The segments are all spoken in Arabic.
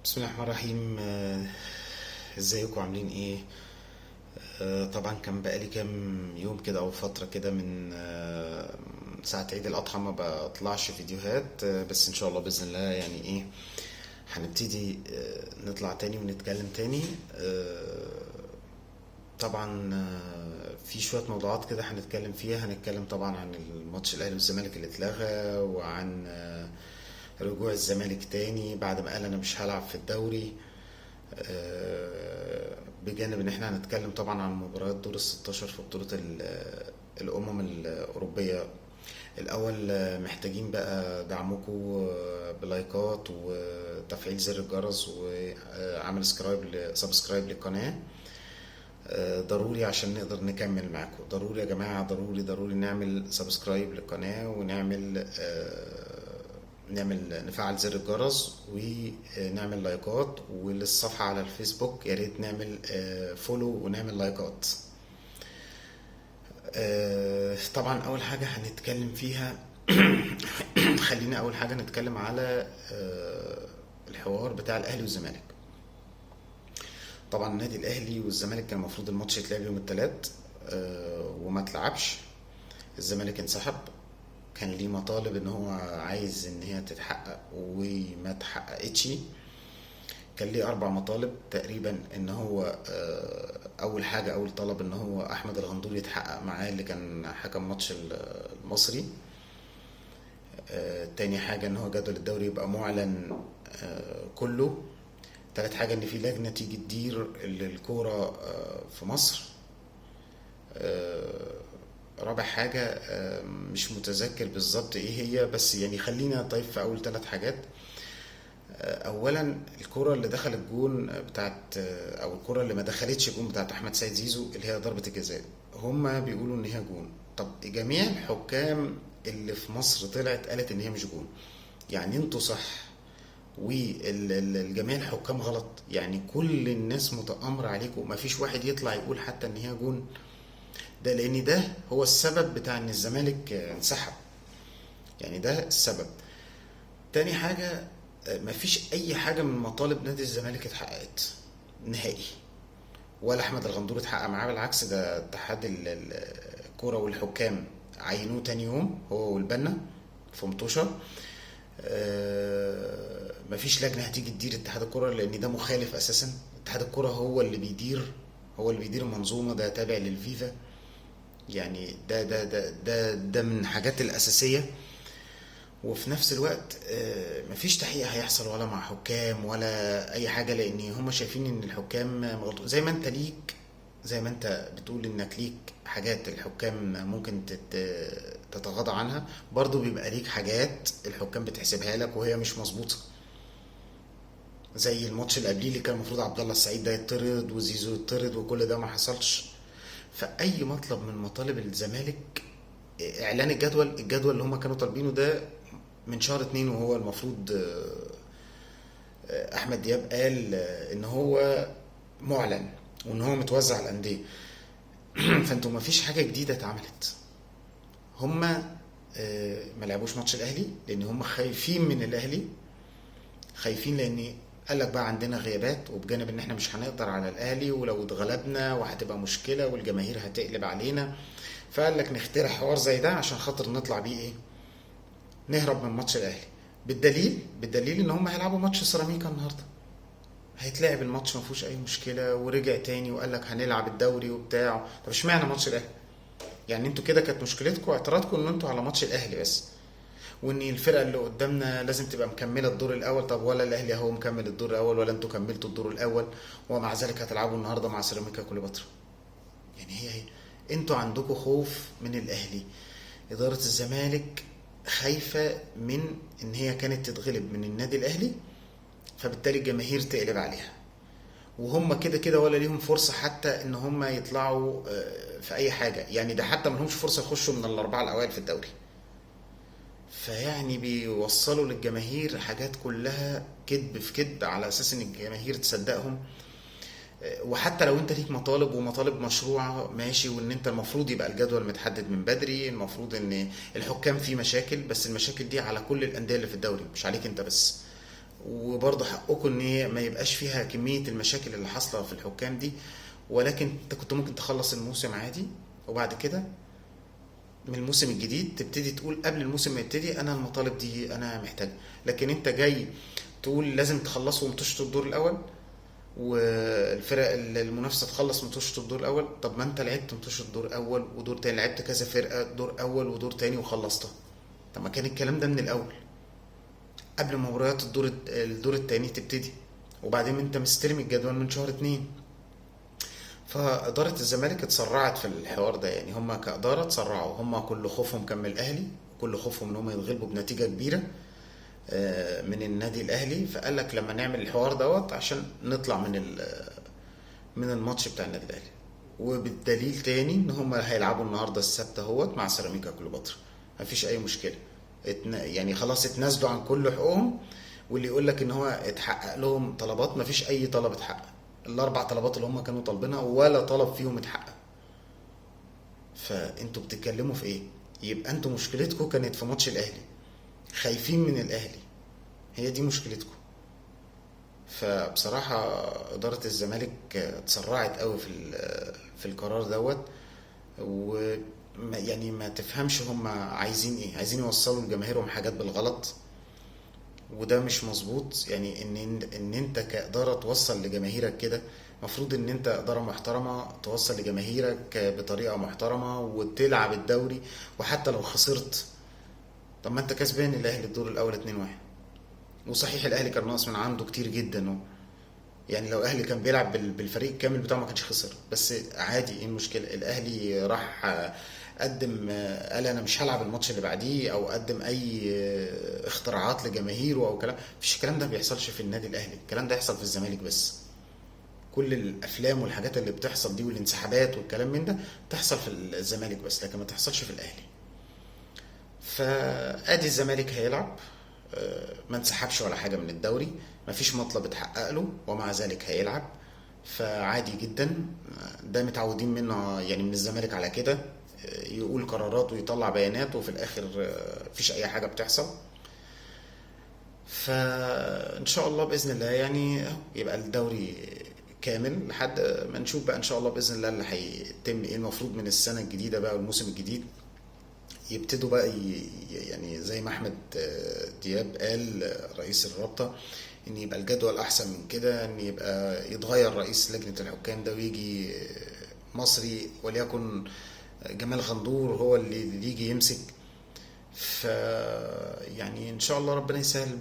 بسم الله الرحمن الرحيم. ازيكم عاملين ايه؟ طبعا كان بقالي كام يوم كده او فترة كده من ساعة عيد الأضحى ما بطلعش فيديوهات، بس ان شاء الله بإذن الله يعني ايه هنبتدي نطلع تاني ونتكلم تاني. طبعا في شوية موضوعات كده هنتكلم فيها. هنتكلم طبعا عن الماتش الأهلي والزمالك اللي اتلغى، وعن رجوع الزمالك تاني بعد ما قال انا مش هلعب في الدوري. بجانب ان احنا هنتكلم طبعا عن مباريات دور ال16 في بطولة الأمم الأوروبية. الأول محتاجين بقى دعمكم بلايكات وتفعيل زر الجرس وعمل سبسكرايب للقناة. ضروري عشان نقدر نكمل معاكم. ضروري يا جماعة، ضروري ضروري نعمل سبسكرايب للقناة ونعمل نفعل زر الجرس ونعمل لايكات، وللصفحة على الفيسبوك يا ريت نعمل فولو ونعمل لايكات. طبعا اول حاجة هنتكلم فيها خلينا اول حاجة نتكلم على الحوار بتاع الاهلي والزمالك. طبعا النادي الاهلي والزمالك كان المفروض الماتش يتلعب يوم الثلاث وما اتلعبش. الزمالك انسحب، كان ليه مطالب ان هو عايز ان هي تتحقق وما تحققتش. كان ليه 4 مطالب تقريبا. ان هو اول حاجة، اول طلب ان هو احمد الغندور يتحقق معاه اللي كان حكم ماتش المصري. تاني حاجة ان هو جدول الدوري يبقى معلن كله. تالت حاجة ان في لجنة تيجي تدير الكورة في مصر. رابع حاجة مش متذكر بالظبط ايه هي، بس يعني خلينا طيب في اول 3 حاجات. اولا الكرة اللي دخلت جون بتاعت او الكرة اللي ما دخلتش جون بتاعت احمد سيد زيزو اللي هي ضربة الجزاء. هما بيقولوا ان هي جون. طب جميع الحكام اللي في مصر طلعت قالت ان هي مش جون. يعني انتوا صح والجميع الحكام غلط؟ يعني كل الناس متآمرة عليكم، مفيش واحد يطلع يقول حتى ان هي جون؟ ده لان ده هو السبب بتاع ان الزمالك انسحب. يعني ده السبب. تاني حاجة، مفيش اي حاجة من مطالب نادي الزمالك اتحققت نهائي، ولا احمد الغندور اتحقق معاه. بالعكس، ده اتحاد الكورة والحكام عينوه تاني يوم هو والبنا في مطوشة. مفيش لجنة هتيجي تدير اتحاد الكورة لان ده مخالف اساسا. اتحاد الكورة هو اللي بيدير المنظومة، ده تابع للفيفا. يعني ده من الحاجات الأساسية. وفي نفس الوقت مفيش تحقيق هيحصل ولا مع حكام ولا أي حاجة، لأن هم شايفين إن الحكام مغلطين. زي ما أنت بتقول إنك ليك حاجات الحكام ممكن تتغاضى عنها، برضو بيبقى ليك حاجات الحكام بتحسبها لك وهي مش مظبوطة. زي الماتش اللي قبليه اللي كان المفروض عبد الله السعيد ده يطرد وزيزو يطرد وكل ده ما حصلش. فأي مطلب من مطالب الزمالك، اعلان الجدول اللي هم كانوا طالبينه ده من شهر 2، وهو المفروض احمد دياب قال ان هو معلن وان هو متوزع على الانديه. فانتوا ما فيش حاجه جديده اتعملت. هم ما لعبوش ماتش الاهلي لان هم خايفين من الاهلي. خايفين لان قال لك بقى عندنا غيابات، وبجانب ان احنا مش هنقدر على الاهلي ولو اتغلبنا وهتبقى مشكله والجماهير هتقلب علينا. فقال لك نخترع حوار زي ده عشان خاطر نطلع بيه ايه، نهرب من ماتش الاهلي. بالدليل ان هم هيلعبوا ماتش سيراميكا النهارده. هيتلعب الماتش ما فيهوش اي مشكله، ورجع تاني وقال لك هنلعب الدوري وبتاع. طب اشمعنى ماتش الاهلي؟ يعني انتوا كده كانت مشكلتكم اعتراضكم ان انتوا على ماتش الاهلي بس، وان الفرقه اللي قدامنا لازم تبقى مكمله الدور الاول. طب ولا الاهلي اهو مكمل الدور الاول ولا انتوا كملتوا الدور الاول، ومع ذلك هتلعبوا النهارده مع سيراميكا كليوباترا. يعني هي انتوا عندكم خوف من الاهلي. اداره الزمالك خايفه من ان هي كانت تتغلب من النادي الاهلي، فبالتالي الجماهير تقلب عليها. وهم كده كده ولا ليهم فرصة حتى ان هم يطلعوا في اي حاجة. يعني ده حتى ما لهمش فرصة يخشوا من الاربعة الاوائل في الدوري. فيعني بيوصلوا للجماهير حاجات كلها كذب في كذب على اساس ان الجماهير تصدقهم. وحتى لو انت ليك مطالب ومطالب مشروعة ماشي، وان انت المفروض يبقى الجدول متحدد من بدري، المفروض ان الحكام فيه مشاكل، بس المشاكل دي على كل الاندية اللي في الدوري مش عليك انت بس. وبرضه حقكم ان هي ما يبقاش فيها كمية المشاكل اللي حاصلة في الحكام دي، ولكن انت كنت ممكن تخلص الموسم عادي، وبعد كده من الموسم الجديد تبتدي تقول قبل الموسم ما يبتدي انا المطالب دي انا محتاج. لكن انت جاي تقول لازم تخلصوا ماتشات الدور الاول، والفرق المنافسه تخلص ماتشات الدور الاول. طب ما انت لعبت ماتشات الدور الاول ودور تاني، لعبت كذا فرقه دور اول ودور تاني وخلصتها. طب ما كان الكلام ده من الاول قبل ما مباريات الدور التاني تبتدي، وبعدين انت مستلم الجدول من شهر اتنين. فإدارة الزمالك اتسرعت في الحوار ده، يعني هم كإدارة اتسرعوا، هم كل خوفهم كان من الأهلي، كل خوفهم إن هم يتغلبوا بنتيجة كبيرة من النادي الأهلي. فقال لك لما نعمل الحوار دوت عشان نطلع من الماتش بتاع النادي الأهلي. وبالدليل تاني إن هم هيلعبوا النهاردة السبت اهوت مع سيراميكا كليوباترا، مفيش أي مشكلة. يعني خلاص اتنازلوا عن كل حقوقهم. واللي يقول لك ان هو اتحقق لهم طلبات، مفيش اي طلب اتحقق. الاربع طلبات اللي هم كانوا طالبينها ولا طلب فيهم اتحقق. فانتوا بتتكلموا في ايه؟ يبقى انتوا مشكلتكم كانت في ماتش الاهلي، خايفين من الاهلي، هي دي مشكلتكم. فبصراحة إدارة الزمالك اتسرعت قوي في القرار دوت. و يعني ما تفهمش هم عايزين ايه، عايزين يوصلوا لجماهيرهم حاجات بالغلط، وده مش مظبوط. يعني ان انت كإدارة توصل لجماهيرك كده، المفروض ان انت إدارة محترمة توصل لجماهيرك بطريقة محترمة وتلعب الدوري. وحتى لو خسرت، طب ما انت كسبان الاهلي الدور الاول 2-1، وصحيح الاهلي كان ناقص من عنده كتير جدا. يعني لو الاهلي كان بيلعب بالفريق الكامل بتاعه ما كانش خسر، بس عادي، ايه المشكله؟ الاهلي راح قدم قال انا مش هلعب الماتش اللي بعديه، او قدم اي اختراعات لجماهيره او كلام. مفيش، الكلام ده ما بيحصلش في النادي الاهلي، الكلام ده يحصل في الزمالك بس. كل الافلام والحاجات اللي بتحصل دي والانسحابات والكلام من ده تحصل في الزمالك بس، لكن ما تحصلش في الاهلي. فادي الزمالك هيلعب، ما انسحبش ولا حاجه من الدوري، ما فيش مطلب اتحقق له، ومع ذلك هيلعب. فعادي جدا، ده متعودين منه يعني من الزمالك على كده، يقول قرارات ويطلع بيانات وفي الاخر مفيش اي حاجه بتحصل. فان شاء الله باذن الله يعني يبقى الدوري كامل لحد ما نشوف بقى ان شاء الله باذن الله اللي هيتم ايه. المفروض من السنه الجديده بقى والموسم الجديد يبتدوا بقى يعني زي ما احمد دياب قال رئيس الرابطة، ان يبقى الجدول احسن من كده، ان يبقى يتغير رئيس لجنة الحكام ده ويجي مصري، وليكن جمال غندور هو اللي يجي يمسك. ف يعني ان شاء الله ربنا يسهل.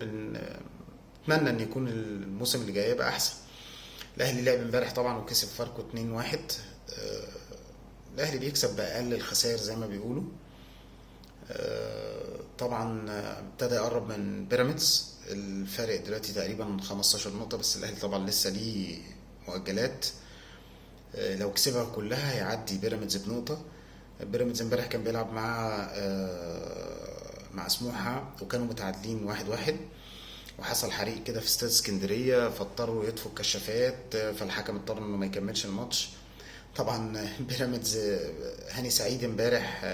اتمنى ان يكون الموسم اللي جاي يبقى احسن. الاهلي لعب امبارح طبعا وكسب فاركو 2-1. الاهلي بيكسب باقل الخسائر زي ما بيقولوا. طبعا ابتدى يقرب من بيراميدز، الفارق دلوقتي تقريبا 15 نقطة، بس الأهلي طبعا لسه ليه مؤجلات. لو كسبها كلها هيعدي بيراميدز بنقطة. بيراميدز امبارح كان بيلعب مع سموحة وكانوا متعادلين 1-1، وحصل حريق كده في استاد اسكندرية فاضطروا يطفوا الكشافات، فالحكم اضطر انه ما يكملش الماتش. طبعا بيراميدز هاني سعيد امبارح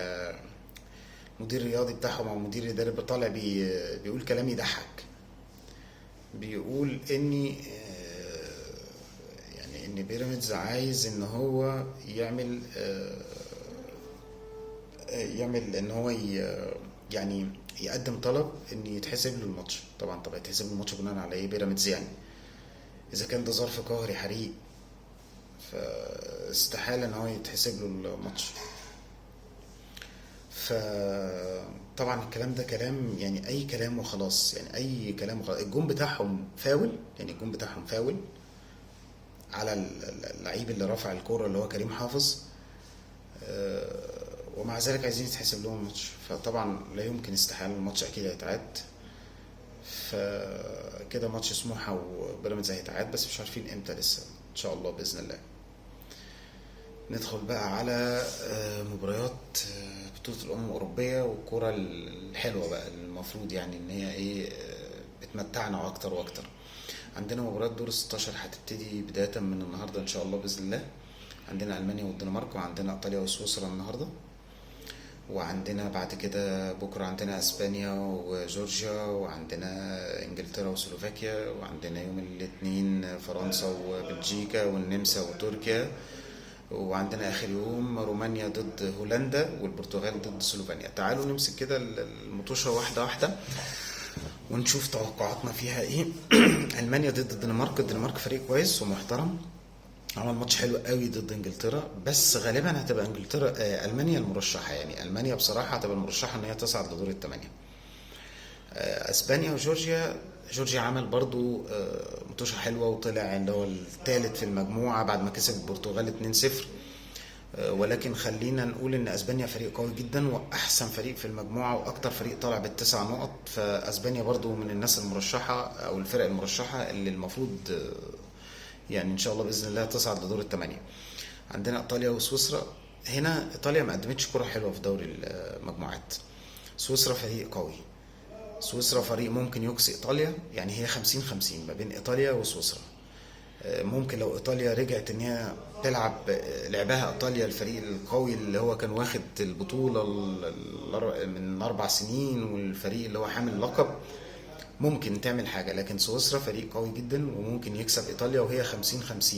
مدير رياضي بتاعهم او مدير اداري طالع بيقول كلام يضحك. بيقول اني يعني ان بيراميدز عايز ان هو يعمل ان هو يعني يقدم طلب ان يتحسب له الماتش. طبعا يتحسب له الماتش بناء على ايه؟ بيراميدز يعني اذا كان ده ظرف قهري حريق فاستحالة ان هو يتحسب له الماتش. فطبعا الكلام ده كلام، يعني اي كلام وخلاص، يعني اي كلام وخلاص. الجون بتاعهم فاول، يعني الجون بتاعهم فاول على اللعيب اللي رفع الكرة اللي هو كريم حافظ، ومع ذلك عايزين يتحسب لهم الماتش. فطبعا لا يمكن، استحالة، الماتش اكيد هيتعاد. فكده ماتش سموحة وبيراميدز هيتعاد، بس مش عارفين امتى لسه، ان شاء الله باذن الله. ندخل بقى على مباريات بطولة الأمم الأوروبية والكرة الحلوة بقى، المفروض يعني إن هي إيه بتمتعنا أكتر وأكتر. عندنا مباريات دور 16 هتبتدي بداية من النهاردة إن شاء الله بإذن الله. عندنا ألمانيا والدنمارك، وعندنا إيطاليا وسويسرا النهاردة. وعندنا بعد كده بكرة عندنا اسبانيا وجورجيا، وعندنا انجلترا وسلوفاكيا، وعندنا يوم الاثنين فرنسا وبلجيكا والنمسا وتركيا، وعندنا اخر يوم رومانيا ضد هولندا والبرتغال ضد سلوفينيا. تعالوا نمسك كده المطوشة واحدة واحدة ونشوف توقعاتنا فيها ايه. المانيا ضد الدنمارك. الدنمارك فريق كويس ومحترم، عمل ماتش حلو قوي ضد انجلترا، بس غالبا هتبقى انجلترا المانيا المرشحه. يعني المانيا بصراحه هتبقى المرشحه ان هي تصعد لدور الثمانيه. اسبانيا وجورجيا. جورجيا عمل برضو ماتش حلوه وطلع اللي هو الثالث في المجموعه بعد ما كسب البرتغال 2-0. ولكن خلينا نقول ان اسبانيا فريق قوي جدا واحسن فريق في المجموعه واكتر فريق طالع بالتسع نقط، فاسبانيا برضو من الناس المرشحه او الفرق المرشحه اللي المفروض يعني ان شاء الله باذن الله تصعد لدور الثمانيه. عندنا ايطاليا وسويسرا. هنا ايطاليا ما قدمتش كره حلوه في دوري المجموعات. سويسرا فريق قوي. سويسرا فريق ممكن يقصي ايطاليا، يعني هي 50-50 ما بين ايطاليا وسويسرا. ممكن لو ايطاليا رجعت ان هي تلعب لعبها ايطاليا الفريق القوي اللي هو كان واخد البطوله من 4 سنين والفريق اللي هو حامل اللقب، ممكن تعمل حاجه. لكن سويسرا فريق قوي جدا وممكن يكسب ايطاليا وهي 50-50.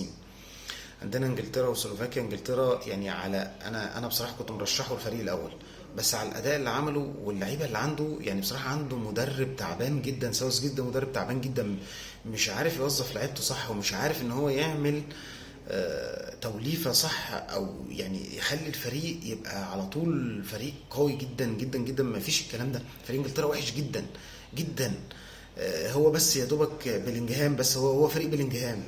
عندنا انجلترا وسلوفاكيا. انجلترا يعني على انا بصراحه كنت مرشحه الفريق الاول، بس على الاداء اللي عمله واللعيبه اللي عنده، يعني بصراحه عنده مدرب تعبان جدا، ساوث جدا مدرب تعبان جدا، مش عارف يوظف لعيبته صح، ومش عارف ان هو يعمل توليفه صح، او يعني يخلي الفريق يبقى على طول فريق قوي جدا جدا جدا. ما فيش الكلام ده. فريق انجلترا وحش جدا جدا. هو بس يا دوبك بلينجهام، بس هو فريق بلينجهام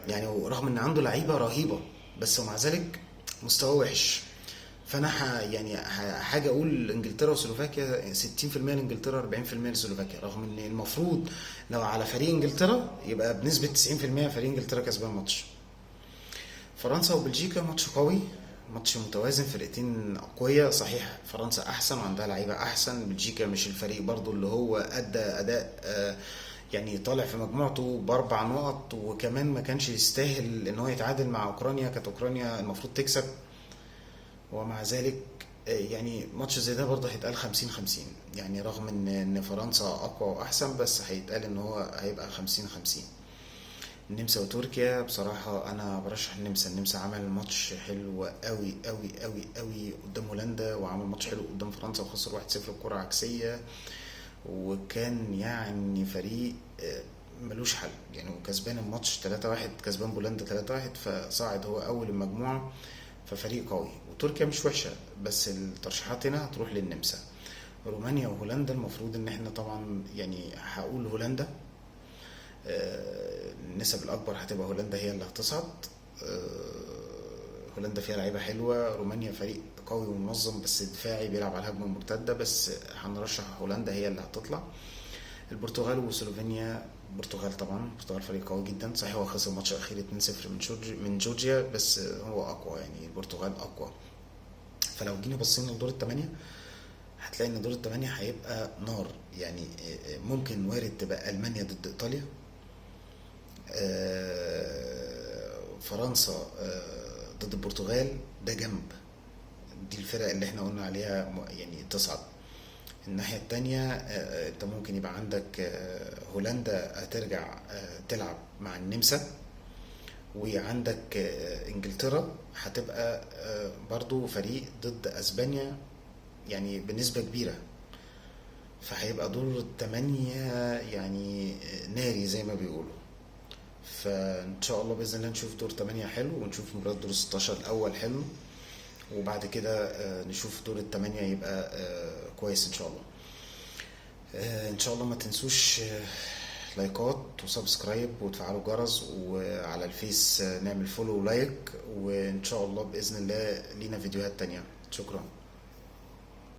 يعني، رغم ان عنده لعيبه رهيبه بس ومع ذلك مستواه وحش. فانا يعني حاجه اقول انجلترا وسلوفاكيا 60% لانجلترا 40% لسلوفاكيا، رغم ان المفروض لو على فريق انجلترا يبقى بنسبه 90% فريق انجلترا كسبان ماتش. فرنسا وبلجيكا ماتش قوي، ماتش متوازن، فرقتين اقوياء. صحيح فرنسا احسن وعندها لعيبه احسن، بلجيكا مش الفريق برضو اللي هو ادى اداء يعني طالع في مجموعته ب4 نقط، وكمان ما كانش يستاهل ان هو يتعادل مع اوكرانيا. كانت اوكرانيا المفروض تكسب، ومع ذلك يعني ماتش زي ده برضه هيتقال 50-50. يعني رغم ان فرنسا اقوى واحسن، بس هيتقال ان هو هيبقى 50-50. النمسا وتركيا. بصراحة أنا برشح النمسا. النمسا عمل ماتش حلو قوي قوي قوي قوي قدام هولندا، وعمل ماتش حلو قدام فرنسا وخسر 1-0 بكرة عكسية، وكان يعني فريق ملوش حل يعني. وكسبان الماتش 3-1، كسبان بولندا 3-1، فصاعد هو أول المجموعة، ففريق قوي. وتركيا مش وحشة، بس الترشيحات هنا هتروح للنمسا. رومانيا وهولندا المفروض ان احنا طبعا يعني هقول هولندا. النسب الاكبر هتبقى هولندا هي اللي هتصعد. هولندا فيها لعيبه حلوه. رومانيا فريق قوي ومنظم بس دفاعي بيلعب على الهجمه المرتده، بس هنرشح هولندا هي اللي هتطلع. البرتغال وسلوفينيا. البرتغال طبعا، البرتغال فريق قوي جدا. صحيح هو خسر الماتش الاخير 2-0 من جورجيا، بس هو اقوى، يعني البرتغال اقوى. فلو جينا بصينا لدور الثمانيه هتلاقي ان دور الثمانيه هيبقى نار يعني. ممكن وارد تبقى المانيا ضد ايطاليا، فرنسا ضد البرتغال، ده جنب. دي الفرق اللي احنا قلنا عليها يعني تصعد. الناحية التانية انت ممكن يبقى عندك هولندا هترجع تلعب مع النمسا، وعندك انجلترا هتبقى برضو فريق ضد اسبانيا يعني بنسبة كبيرة. فهيبقى دور الثمانية يعني ناري زي ما بيقولوا. فان شاء الله باذن الله نشوف دور 8 حلو، ونشوف مباراة دور 16 الاول حلو، وبعد كده نشوف دور الثمانية يبقى كويس ان شاء الله. ان شاء الله ما تنسوش لايكات وسبسكرايب وتفعلوا الجرس، وعلى الفيس نعمل فولو ولايك، وان شاء الله باذن الله لينا فيديوهات تانية. شكرا.